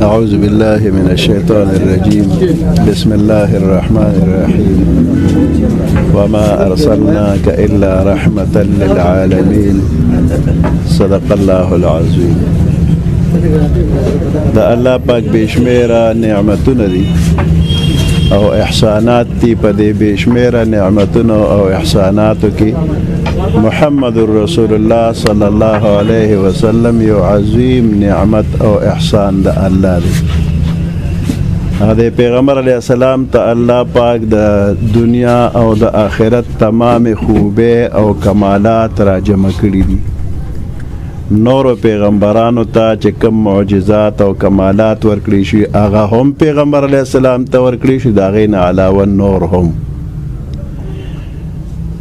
أعوذ بالله من الشيطان الرجيم بسم الله الرحمن الرحيم وما أرسلناك إلا رحمة للعالمين صدق الله العظيم. دا الله پاک بشمیره نعمتونه دي او احسانات دي په دې بشمیره نعمتونو او احساناتو کې محمد رسول الله صلی الله علیه وسلم یو عظیم نعمت او احسان د الله دی. هغه پیغمبر علیه السلام ته الله پاک د دنیا او د آخرت تمام خوبه او کمالات را جمع کړي دي. نور پیغمبرانو ته چې کوم معجزات او کمالات ورکړي شي هغه هم پیغمبر علیه السلام ته ورکړي شي، دا غي نه علاوه نور هم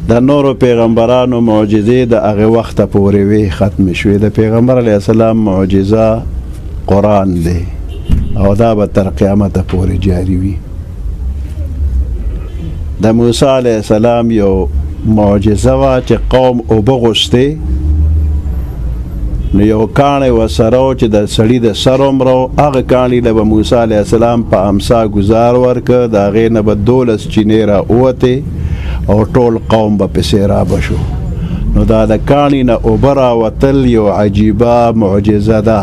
د نورو پیغمبرانو معجزې د هغه وخت پورې وی ختم شوې. د پیغمبر علیه السلام معجزه قرآن دی او دا به تر قیامت پورې جاری وي. د موسی علیه السلام یو معجزه وا چې قوم اوبه غوښتې، نو یو کاڼی ورسره و چې د سړي د سر عمره هغه کاڼي له به موسی علیه السلام په امسا ګزار ورکړه، د هغې نه به 12 چینې را ووتې او ټول قوم به پسې رابه شو. نو دا د کاڼي نه اوبه راوتل یو عجیبه معجزه ده،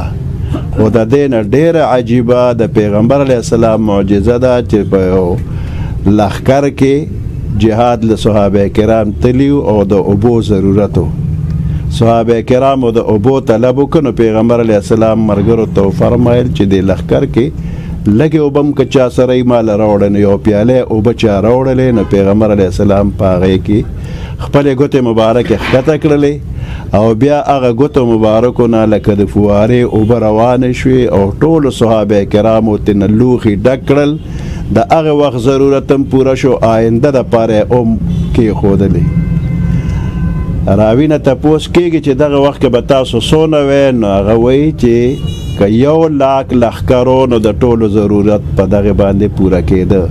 خو د دې نه ډېره عجیبه د پیغمبر علیه السلام معجزه ده چې په یو لښکر کې جهاد له صحابه کرام تلیو او د اوبو ضرورت و. صحابه کرامو د اوبو طلب وکړ، نو پیغمبر علیه السلام ملګرو ته وفرمایل چې د لښکر کې لږې اوبه م که چا سره یې ماله راوړه، نو یو پیاله اوبه چا راوړلې، نو پیغمبر علیه السلام په هغې کې خپلې ګوتې مبارکې ښکته کړلې او بیا هغه ګوتو مبارکو نه لکه د فوارې اوبه روانې شوې او ټولو صحابه کرامو ترې نه لوښي ډک کړل. د هغه وخت ضرورت هم پوره شو، آینده دپاره یې هم کېښودلې. راوي نه تپوس کېږي چې دغه وخت کې به تاسو څونه وی، نو هغه وایي چې که 1,00,000 لښکرو نو د ټولو ضرورت په دغه باندې پوره کېده.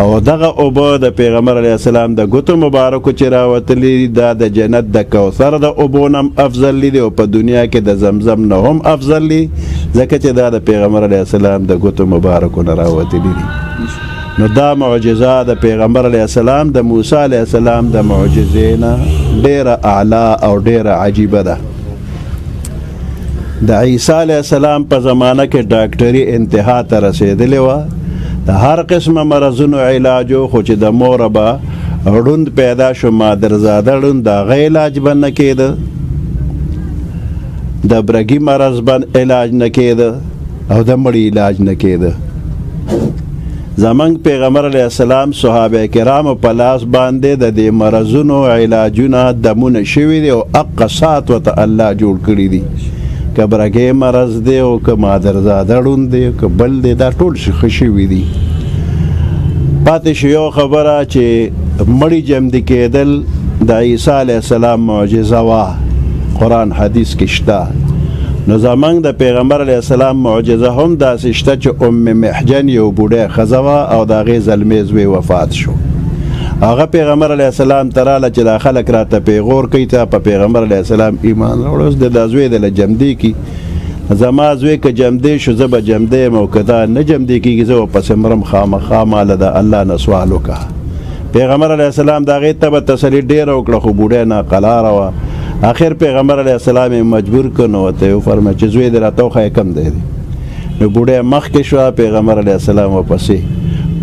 او دغه اوبه د پیغمبر علیه السلام د ګوتو مبارکو چې راوتلي دا د جنت د کوثر د اوبو نه هم افضل دي او په دنیا کې د زمزم نه هم افضل دي، ځکه چې دا د پیغمبر علیه السلام د ګوتو مبارکو نه راوتلي دي. نو دا معجزه د پیغمبر علیه السلام د موسی علیه السلام د معجزې نه ډېره اعلی او ډېره عجیبه ده. د عیسی علیه السلام په زمانه کې ډاکټري انتها ته رسېدلې وه، د هر قسمه مرضونو علاجو، خو چې د موره به ړوند پیدا شو مادرزاده ړوند، د هغه علاج به نه کېده، د برګي مرض به علاج نه کېده او د مړي علاج نه کېده. زمونږ پیغمبر علیه السلام صحابه کرامو په لاس باندې د دې مرضونو علاجونه دمونه شوي دي او حق ساعت ورته الله جوړ کړي دي. که برګې مرض دی او که مادرزاده ړوند دی که بل دی، دا ټول ښه شوي دي. پاتې شو یو خبره چې مړي جمدي کېدل د عیسی علیه السلام معجزه وه، قرآن حدیث کې شته. نو زمونږ د پیغمبر علیه السلام معجزه هم داسې شته چې ام محجن یو بوډۍ ښځه وه او د هغې زلمی زوی وفات شو. هغه پیغمبر علیه السلام ته راله چې دا خلک راته پیغور کوي ته په پیغمبر علیه السلام ایمان راوړه، اوس د دا زوی دله جمدی کي، زما زوی که جمدی شو زه به جمدی یم او که دا نه جمدی کېږي زه به پسې مرم، خامخا ماله د الله نه سوال وکړه. پیغمبر علیه السلام د هغې ته به تسلي ډېره وکړه، خو بوډۍ ناقلاره وه. آخر پیغمبر علیه السلام یې مجبور کړ، نو ورته یې وفرمایل چې زوی دې راته وښیه کم دی. نو بوډۍ مخکې شوه، پیغمبر علیه السلام ورپسې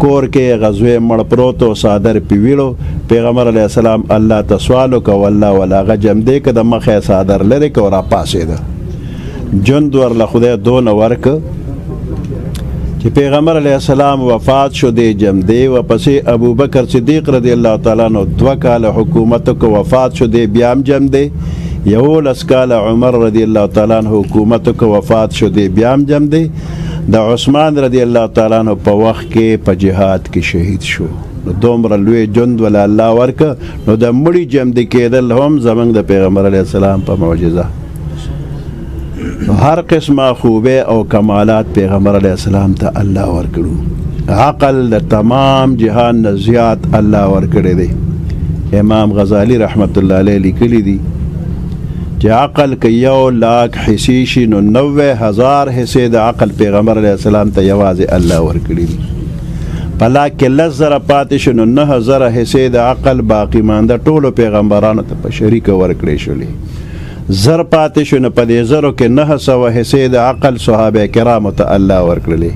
کور کې غزوې مړ پروت او څادر پې ویړو. پیغمبر علیه السلام الله ته سوال وکړه، والله ولا هغه جمدی که د مخې څادر لرې که او راپاڅېده. ژوند ورله خدای دونه ورکه چې پیغمبر علیه السلام وفات شو، دی جمدی ورپسې ابوبکر صدیق رضی الله تعالی عنه 2 کاله حکومت وکړه، وفات شو، دی بیا هم جمدی. 11 کاله عمر رضی الله تعالی عنه حکومت وکړه، وفات شو، دی بیا هم جمدی. د عثمان رضی الله تعالی عنه په وخت کې په جهاد کې شهید شو. نو دومره لوی ژوند ولا الله ورکه. نو د مړي جمدي کېدل هم زمونږ د پیغمبر علیه السلام په معجزه. هر قسمه خوبه او کمالات پیغمبر علیه السلام ته الله ورکړو. عقل د تمام جهان نه زیات الله ورکړی دی. امام غزالی رحمت الله علیه لیکلی دی چې عقل که 1,00,000 حصې شي نو 90,000 حصې د عقل پیغمبر علیه السلام ته یوازې الله ورکړي دي. په لاک کې 10,000 پاتې شو نو 9,000 حصې د عقل باقي مانده ټولو پیغمبرانو ته په شریکه ورکړې شولې. 1,000 پاتې شو نو په دې 1,000 کې 900 حصې د عقل صحابه کرامو ته الله ورکړلې.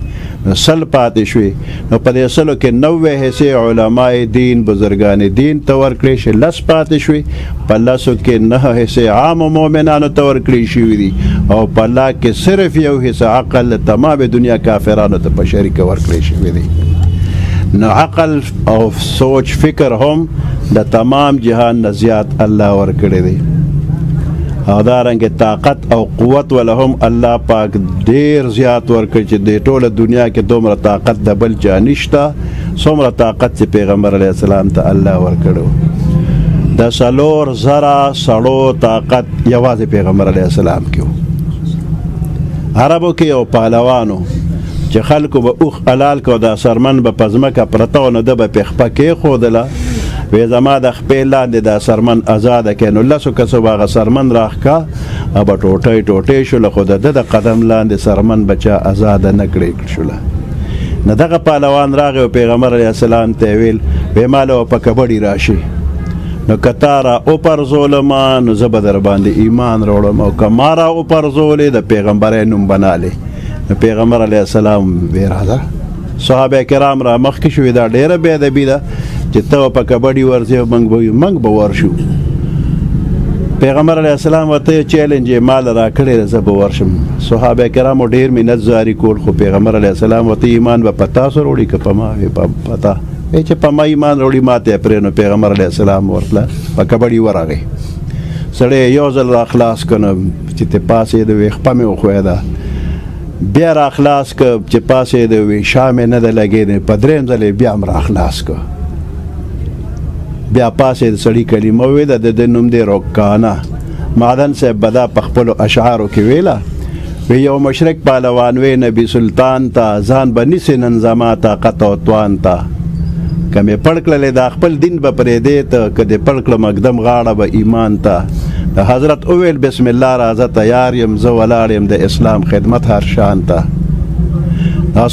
نو 100 پاتې شوې نو په دې 100 کې 90 حصې علماء دین بزرګان دین ته ورکړې شي. 10 پاتې شوې په 10 کې 9 حصې عام مؤمنانو ته ورکړې شوې دي او په لاک کې صرف 1 حصہ عقل تمام دنیا کافرانو ته په شریکه ورکړې شوې دي. نو عقل او سوچ فکر هم د تمام جهان نه زیات الله ورکړی دی او دارنګه طاقت او قوت ولهم الله پاک ډیر زیات ورکړي چې د ټوله دنیا کې دومره طاقت د بل چا نشته څومره طاقت چې پیغمبر علیه السلام ته الله ورکړو. د 4,000 سړو طاقت یوازې پیغمبر علیه السلام کې و. عربو کې یو پهلوانو چې خلکو به اوخ حلال کو دا سرمن به پزمکه پرته نو د به پخپه کې خودله وې زما د خپې لاندې دا سرمن آزاده کې نو 10 کسو به هغه سرمن راښکا او به ټوټۍ شوله خو د قدم لاندې سرمن بچا آزاده نه کړې شوله. نه دغه پهلوان راغی او پیغمبر علیه السلام ته ویل وې ماله په کبډي راشي نو کتارا او پر ظلما نو زه به در باندې ایمان راوړم او کمارا او پر ظلې د پیغمبر نوم بناله. پیغمبر علیه السلام ویراده صحابه کرام را مخکې شوې دا ډیره بې ادبي ده چې ته په کبډي ورځې موږ به ورشو. پیغمبر علیه السلام ورته چیلنج یې مال را کړی زه به ورشم. صحابه کرامو ډیر مینت زاري کول خو پیغمبر علیه السلام ورته ایمان به په تاسو وروړي که په ما پتا چې په ما ایمان وروړي ماته پرې نو پیغمبر علیه السلام ورتله په کبډي ورغی. سړی یو ځل را خلاص کنه چې ته پاسې د ویښپه مې وښویده بیا را خلاص که چې پاسې د وی شامې نه ده لګېدې په درېیم ځل بیا هم را خلاص که بیا پاسې د سړي کلمه وویله د نوم دی رکانه. معدن صاحب به دا په خپلو اشعارو کې ویله وی یو مشرک پهلوان وی نبي سلطان ته ځان به نیسې نن زما طاقت او توان ته که مې پړ کړلې دا خپل دین به پرېږدې ته که دې پړ کړم اقدم غاړه به ایمان ته. حضرت اویل بسم الله راځه تیار یم زه ولاړ یم د اسلام خدمت هر شان ته.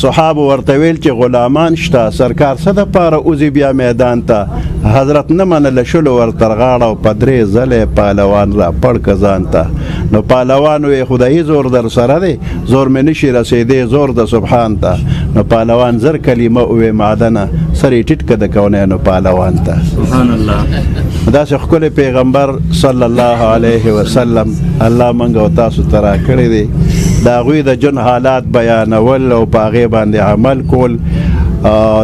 صحابه ورته ویل چې غلامان شته سرکار څه دپاره اوځي بیا میدان ته. حضرت نه منله شلو ورتر غاړه او په 3 ځلې پهلوان را پړ که ځان ته. نو پهلوان وی خدایي زور در سره دی زور مې نشي رسېدی زور د سبحان ته. نو پهلوان زر کلمه ووی معدنه سر یې ټیټ که د کونینو پهلوان ته. سبحان الله. داسې ښکلی پیغمبر صلی الله علیه وسلم الله موږ او تاسو ته راکړی دی. د هغوی د ژوند حالات بیانول او په هغې باندې عمل کول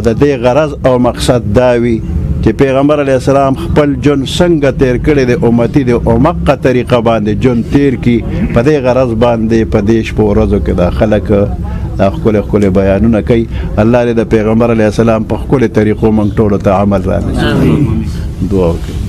د دې غرض او مقصد دا وي چې پیغمبر علیه السلام خپل ژوند څنګه تیر کړی دی امتي دی او مقه طریقه باندې ژوند تیر کړي په دې غرض باندې په دې شپو ورځو کې دا خلک دا ښکلي بیانونه کوي. الله دې د پیغمبر علیه السلام په ښکلو طریقو موږ ټولو ته عمل رانصیب کړي. دعا وکړئ.